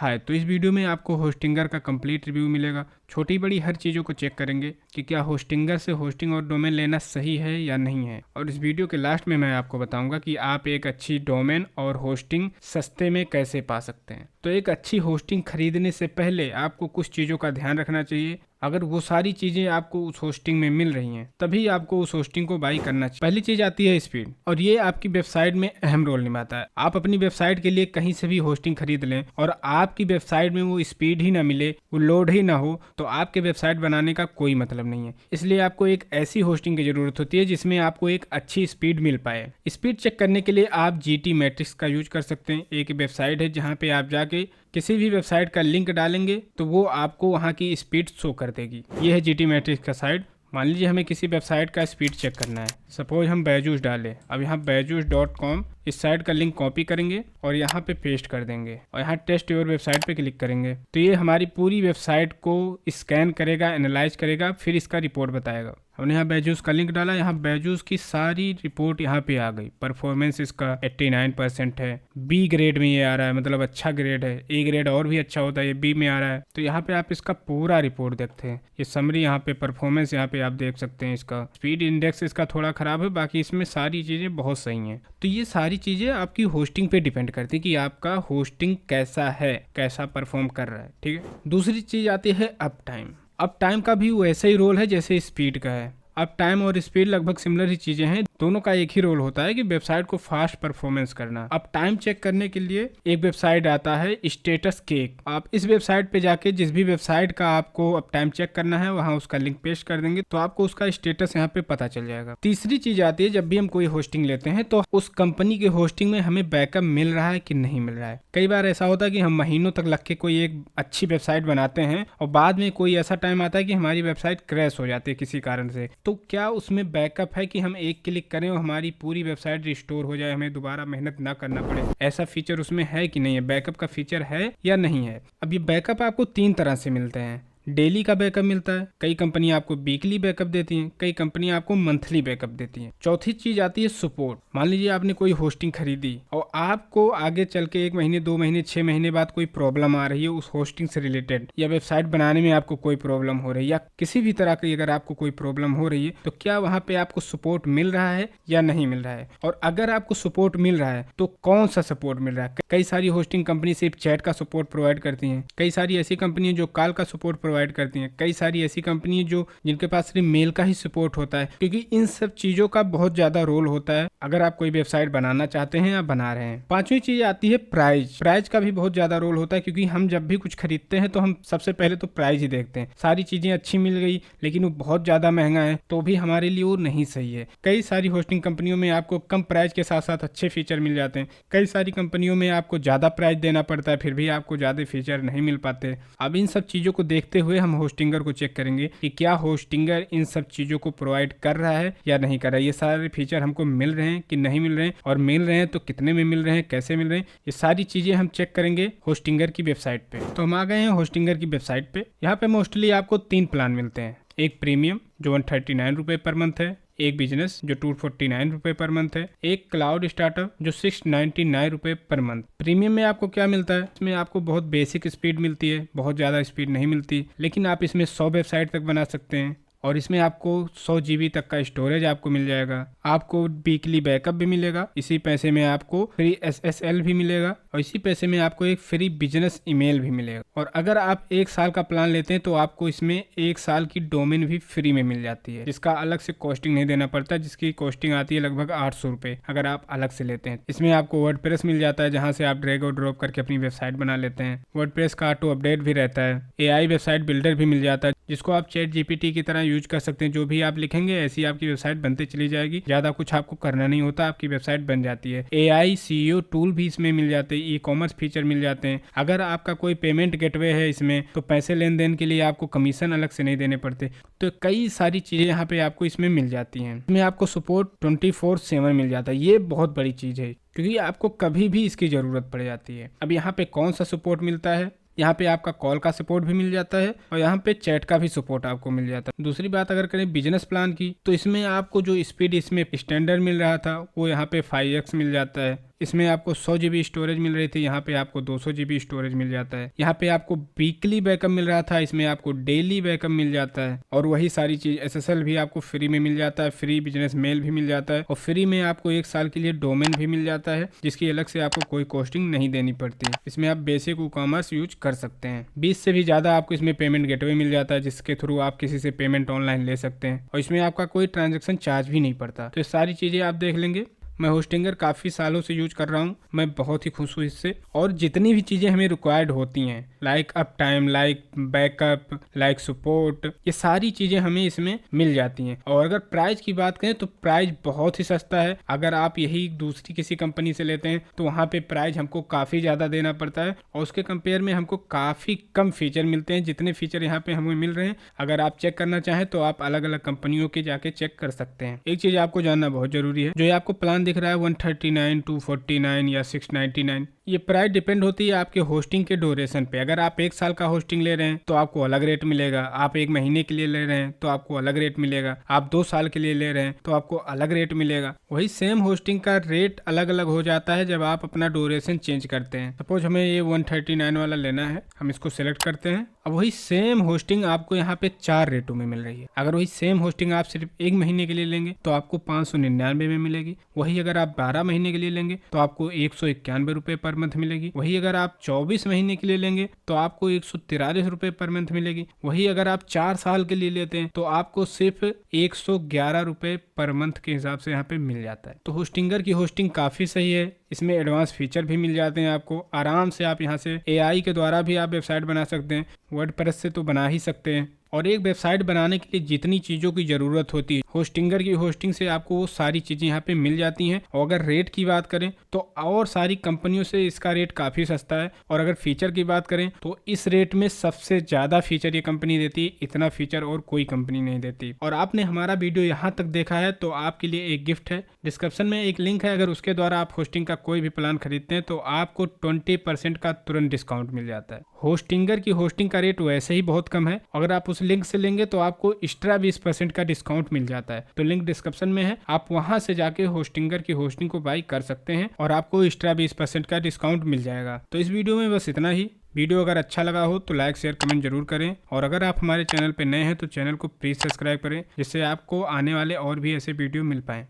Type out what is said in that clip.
हाय, तो इस वीडियो में आपको होस्टिंगर का कंप्लीट रिव्यू मिलेगा। छोटी बड़ी हर चीज़ों को चेक करेंगे कि क्या होस्टिंगर से होस्टिंग और डोमेन लेना सही है या नहीं है। और इस वीडियो के लास्ट में मैं आपको बताऊंगा कि आप एक अच्छी डोमेन और होस्टिंग सस्ते में कैसे पा सकते हैं। तो एक अच्छी होस्टिंग खरीदने से पहले आपको कुछ चीज़ों का ध्यान रखना चाहिए। अगर वो सारी चीज़ें आपको उस होस्टिंग में मिल रही हैं तभी आपको उस होस्टिंग को बाई करना चाहिए। पहली चीज़ आती है स्पीड, और ये आपकी वेबसाइट में अहम रोल निभाता है। आप अपनी वेबसाइट के लिए कहीं से भी होस्टिंग खरीद लें और आपकी वेबसाइट में वो स्पीड ही ना मिले, वो लोड ही ना हो, तो आपके वेबसाइट बनाने का कोई मतलब नहीं है। इसलिए आपको एक ऐसी होस्टिंग की ज़रूरत होती है जिसमें आपको एक अच्छी स्पीड मिल पाए। स्पीड चेक करने के लिए आप GT मैट्रिक्स का यूज कर सकते हैं। एक वेबसाइट है जहाँ पे आप जाके किसी भी वेबसाइट का लिंक डालेंगे तो वो आपको वहाँ की स्पीड शो कर देगी। ये है GT मैट्रिक्स का साइट। मान लीजिए हमें किसी वेबसाइट का स्पीड चेक करना है। सपोज हम बैजूस डालें। अब यहाँ बैजूस.com इस साइट का लिंक कॉपी करेंगे और यहाँ पे पेस्ट कर देंगे और यहाँ टेस्ट योर वेबसाइट पे क्लिक करेंगे तो ये हमारी पूरी वेबसाइट को स्कैन करेगा, एनालाइज करेगा, फिर इसका रिपोर्ट बताएगा। हमने यहाँ बैजूस का लिंक डाला, यहाँ बैजूस की सारी रिपोर्ट यहाँ पे आ गई। परफॉर्मेंस इसका 89% है। B ग्रेड में ये आ रहा है, मतलब अच्छा ग्रेड है। A ग्रेड और भी अच्छा होता है, ये B में आ रहा है। तो यहाँ पे आप इसका पूरा रिपोर्ट देखते हैं। ये समरी यहाँ पे, परफॉर्मेंस यहाँ पे आप देख सकते हैं। इसका स्पीड इंडेक्स इसका थोड़ा खराब है, बाकी इसमें सारी चीज़ें बहुत सही हैं। तो ये सारी चीज़ें आपकी होस्टिंग पे डिपेंड करती है कि आपका होस्टिंग कैसा है, कैसा परफॉर्म कर रहा है। ठीक है। दूसरी चीज़ आती है अप टाइम। अप टाइम का भी वैसा ही रोल है जैसे स्पीड का है। अप टाइम और स्पीड लगभग सिमिलर ही चीजें हैं। दोनों का एक ही रोल होता है कि वेबसाइट को फास्ट परफॉर्मेंस करना। अप टाइम चेक करने के लिए एक वेबसाइट आता है स्टेटस केक। आप इस वेबसाइट पे जाके जिस भी वेबसाइट का आपको अप टाइम चेक करना है वहां उसका लिंक पेस्ट कर देंगे तो आपको उसका स्टेटस यहाँ पे पता चल जाएगा। तीसरी चीज आती है, जब भी हम कोई होस्टिंग लेते हैं तो उस कंपनी के होस्टिंग में हमें बैकअप मिल रहा है कि नहीं मिल रहा है। कई बार ऐसा होता है कि हम महीनों तक लग के कोई एक अच्छी वेबसाइट बनाते हैं और बाद में कोई ऐसा टाइम आता है कि हमारी वेबसाइट क्रैश हो जाती है किसी कारण से। तो क्या उसमें बैकअप है कि हम एक क्लिक करें और हमारी पूरी वेबसाइट रिस्टोर हो जाए, हमें दोबारा मेहनत ना करना पड़े? ऐसा फीचर उसमें है कि नहीं है? बैकअप का फीचर है या नहीं है? अब ये बैकअप आपको 3 तरह से मिलते हैं। डेली का बैकअप मिलता है, कई कंपनियां आपको वीकली बैकअप देती हैं, कई कंपनियां आपको मंथली बैकअप देती हैं। चौथी चीज आती है सपोर्ट। मान लीजिए आपने कोई होस्टिंग खरीदी और आपको आगे चल के 1 महीने, 2 महीने, 6 महीने बाद कोई प्रॉब्लम आ रही है उस होस्टिंग से रिलेटेड, या वेबसाइट बनाने में आपको कोई प्रॉब्लम हो रही है, या किसी भी तरह की अगर आपको कोई प्रॉब्लम हो रही है तो क्या वहां पे आपको सपोर्ट मिल रहा है या नहीं मिल रहा है? और अगर आपको सपोर्ट मिल रहा है तो कौन सा सपोर्ट मिल रहा है? कई सारी होस्टिंग कंपनी सिर्फ चैट का सपोर्ट प्रोवाइड करती हैं, कई सारी ऐसी कंपनी जो कॉल का सपोर्ट प्रोवाइड करती हैं, कई सारी ऐसी कंपनी जो जिनके पास सिर्फ मेल का ही सपोर्ट होता है। क्योंकि इन सब चीजों का बहुत ज्यादा रोल होता है अगर आप कोई वेबसाइट बनाना चाहते हैं या बना रहे हैं। पांचवी चीज आती है प्राइस। प्राइस का भी बहुत ज्यादा रोल होता है, क्योंकि हम जब भी कुछ खरीदते हैं तो हम सबसे पहले तो प्राइस ही देखते हैं। सारी चीजें अच्छी मिल गई लेकिन वो बहुत ज्यादा महंगा है तो भी हमारे लिए वो नहीं सही है। कई सारी होस्टिंग कंपनियों में आपको कम प्राइस के साथ साथ अच्छे फीचर मिल जाते हैं, कई सारी कंपनियों में आपको ज्यादा प्राइस देना पड़ता है फिर भी आपको ज्यादा फीचर नहीं मिल पाते। अब इन सब चीजों को देखते हुए हम होस्टिंगर को चेक करेंगे कि क्या होस्टिंगर इन सब चीजों को प्रोवाइड कर रहा है या नहीं कर रहा है। ये सारे फीचर हमको मिल रहे हैं कि नहीं मिल रहे हैं, और मिल रहे हैं तो कितने में मिल रहे हैं, कैसे मिल रहे हैं, ये सारी चीजें हम चेक करेंगे होस्टिंगर की वेबसाइट पे। तो हम आ गए हैं होस्टिंगर की वेबसाइट पे। यहाँ पे मोस्टली आपको 3 प्लान मिलते हैं। एक प्रीमियम जो 139 रुपए पर मंथ है, एक बिजनेस जो 249 रुपए पर मंथ है, एक क्लाउड स्टार्टअप जो 699 रुपए पर मंथ। प्रीमियम में आपको क्या मिलता है? इसमें आपको बहुत बेसिक स्पीड मिलती है, बहुत ज़्यादा स्पीड नहीं मिलती, लेकिन आप इसमें 100 वेबसाइट तक बना सकते हैं और इसमें आपको 100 GB तक का स्टोरेज आपको मिल जाएगा। आपको वीकली बैकअप भी मिलेगा, इसी पैसे में आपको फ्री SSL भी मिलेगा और इसी पैसे में आपको एक फ्री बिजनेस ईमेल भी मिलेगा। और अगर आप 1 साल का प्लान लेते हैं तो आपको इसमें 1 साल की डोमेन भी फ्री में मिल जाती है, जिसका अलग से कॉस्टिंग नहीं देना पड़ता, जिसकी कॉस्टिंग आती है लगभग 800 रुपये अगर आप अलग से लेते हैं। इसमें आपको वर्डप्रेस मिल जाता है जहाँ से आप ड्रैग और ड्रॉप करके अपनी वेबसाइट बना लेते हैं। वर्डप्रेस का ऑटो अपडेट भी रहता है। AI वेबसाइट बिल्डर भी मिल जाता है जिसको आप चैट GPT की तरह यूज कर सकते हैं। जो भी आप लिखेंगे ऐसी आपकी वेबसाइट बनते चली जाएगी, ज्यादा कुछ आपको करना नहीं होता, आपकी वेबसाइट बन जाती है। AI CEO टूल भी इसमें मिल जाते हैं, ई-कॉमर्स फीचर मिल जाते हैं। अगर आपका कोई पेमेंट गेटवे है इसमें तो पैसे लेन देन के लिए आपको कमीशन अलग से नहीं देने पड़ते। तो कई सारी चीजें यहाँ पे आपको इसमें मिल जाती हैं। इसमें आपको सपोर्ट 24/7 मिल जाता है। ये बहुत बड़ी चीज है क्योंकि आपको कभी भी इसकी जरूरत पड़ जाती है। अब यहाँ पे कौन सा सपोर्ट मिलता है? यहाँ पे आपका कॉल का सपोर्ट भी मिल जाता है और यहाँ पे चैट का भी सपोर्ट आपको मिल जाता है। दूसरी बात अगर करें बिजनेस प्लान की तो इसमें आपको जो स्पीड इसमें स्टैंडर्ड मिल रहा था वो यहाँ पे 5x मिल जाता है। इसमें आपको 100 GB स्टोरेज मिल रही थी, यहाँ पे आपको 200 GB स्टोरेज मिल जाता है। यहाँ पे आपको वीकली बैकअप मिल रहा था, इसमें आपको डेली बैकअप मिल जाता है। और वही सारी चीज SSL भी आपको फ्री में मिल जाता है, फ्री बिजनेस मेल भी मिल जाता है, और फ्री में आपको 1 साल के लिए डोमेन भी मिल जाता है, जिसकी अलग से आपको कोई कॉस्टिंग नहीं देनी पड़ती। इसमें आप बेसिक ई-कॉमर्स यूज कर सकते हैं। 20 से भी ज्यादा आपको इसमें पेमेंट गेटवे मिल जाता है, जिसके थ्रू आप किसी से पेमेंट ऑनलाइन ले सकते हैं, और इसमें आपका कोई ट्रांजेक्शन चार्ज भी नहीं पड़ता। तो ये सारी चीजें आप देख लेंगे। मैं होस्टिंगर काफ़ी सालों से यूज कर रहा हूँ, मैं बहुत ही खुश हूँ इससे। और जितनी भी चीज़ें हमें रिक्वायर्ड होती हैं, like up time, like backup, like support, ये सारी चीज़ें हमें इसमें मिल जाती हैं। और अगर प्राइस की बात करें तो प्राइस बहुत ही सस्ता है। अगर आप यही दूसरी किसी कंपनी से लेते हैं तो वहाँ पे प्राइस हमको काफ़ी ज़्यादा देना पड़ता है, और उसके कंपेयर में हमको काफ़ी कम फीचर मिलते हैं जितने फीचर यहाँ पे हमें मिल रहे हैं। अगर आप चेक करना चाहें तो आप अलग अलग कंपनियों के जाके चेक कर सकते हैं। एक चीज़ आपको जानना बहुत जरूरी है, जो ये आपको प्लान दिख रहा है 139, 249 या 699, ये प्राइस डिपेंड होती है आपके होस्टिंग के ड्यूरेशन पे। अगर आप 1 साल का होस्टिंग ले रहे हैं तो आपको अलग रेट मिलेगा, आप 1 महीने के लिए ले रहे हैं तो आपको अलग रेट मिलेगा, आप 2 साल के लिए ले रहे हैं तो आपको अलग रेट मिलेगा। वही सेम होस्टिंग का रेट अलग अलग हो जाता है जब आप अपना ड्यूरेशन चेंज करते हैं। सपोज हमें ये 139 वाला लेना है, हम इसको सिलेक्ट करते हैं। अब वही सेम होस्टिंग आपको यहाँ पे 4 रेटों में मिल रही है। अगर वही सेम होस्टिंग आप सिर्फ 1 महीने के लिए लेंगे तो आपको 599 में मिलेगी। वही अगर आप 12 महीने के लिए लेंगे तो आपको 191 रुपये पर मंथ मिलेगी। वही अगर आप 24 महीने के लिए लेंगे तो आपको 143 रुपये पर मंथ मिलेगी। वही अगर आप 4 साल के लिए लेते हैं तो आपको सिर्फ 111 रुपये पर मंथ के हिसाब से यहाँ पे मिल जाता है। तो होस्टिंगर की होस्टिंग काफ़ी सही है, इसमें एडवांस फीचर भी मिल जाते हैं आपको। आराम से आप यहाँ से AI के द्वारा भी आप वेबसाइट बना सकते हैं, वर्डप्रेस से तो बना ही सकते हैं। और एक वेबसाइट बनाने के लिए जितनी चीज़ों की ज़रूरत होती है, होस्टिंगर की होस्टिंग से आपको वो सारी चीज़ें यहाँ पे मिल जाती हैं। और अगर रेट की बात करें तो और सारी कंपनियों से इसका रेट काफ़ी सस्ता है। और अगर फीचर की बात करें तो इस रेट में सबसे ज़्यादा फीचर ये कंपनी देती है, इतना फीचर और कोई कंपनी नहीं देती। और आपने हमारा वीडियो यहाँ तक देखा है तो आपके लिए एक गिफ्ट है। डिस्क्रिप्शन में एक लिंक है, अगर उसके द्वारा आप होस्टिंग का कोई भी प्लान खरीदते हैं तो आपको 20% का तुरंत डिस्काउंट मिल जाता है। होस्टिंगर की होस्टिंग का रेट वैसे ही बहुत कम है, अगर आप उस लिंक से लेंगे तो आपको एक्स्ट्रा 20% का डिस्काउंट मिल जाता है। तो लिंक डिस्क्रिप्शन में है, आप वहां से जाके होस्टिंगर की होस्टिंग को बाई कर सकते हैं और आपको एक्स्ट्रा 20% का डिस्काउंट मिल जाएगा। तो इस वीडियो में बस इतना ही। वीडियो अगर अच्छा लगा हो तो लाइक शेयर कमेंट जरूर करें, और अगर आप हमारे चैनल पर नए हैं तो चैनल को प्लीज सब्सक्राइब करें, जिससे आपको आने वाले और भी ऐसे वीडियो मिल पाएं।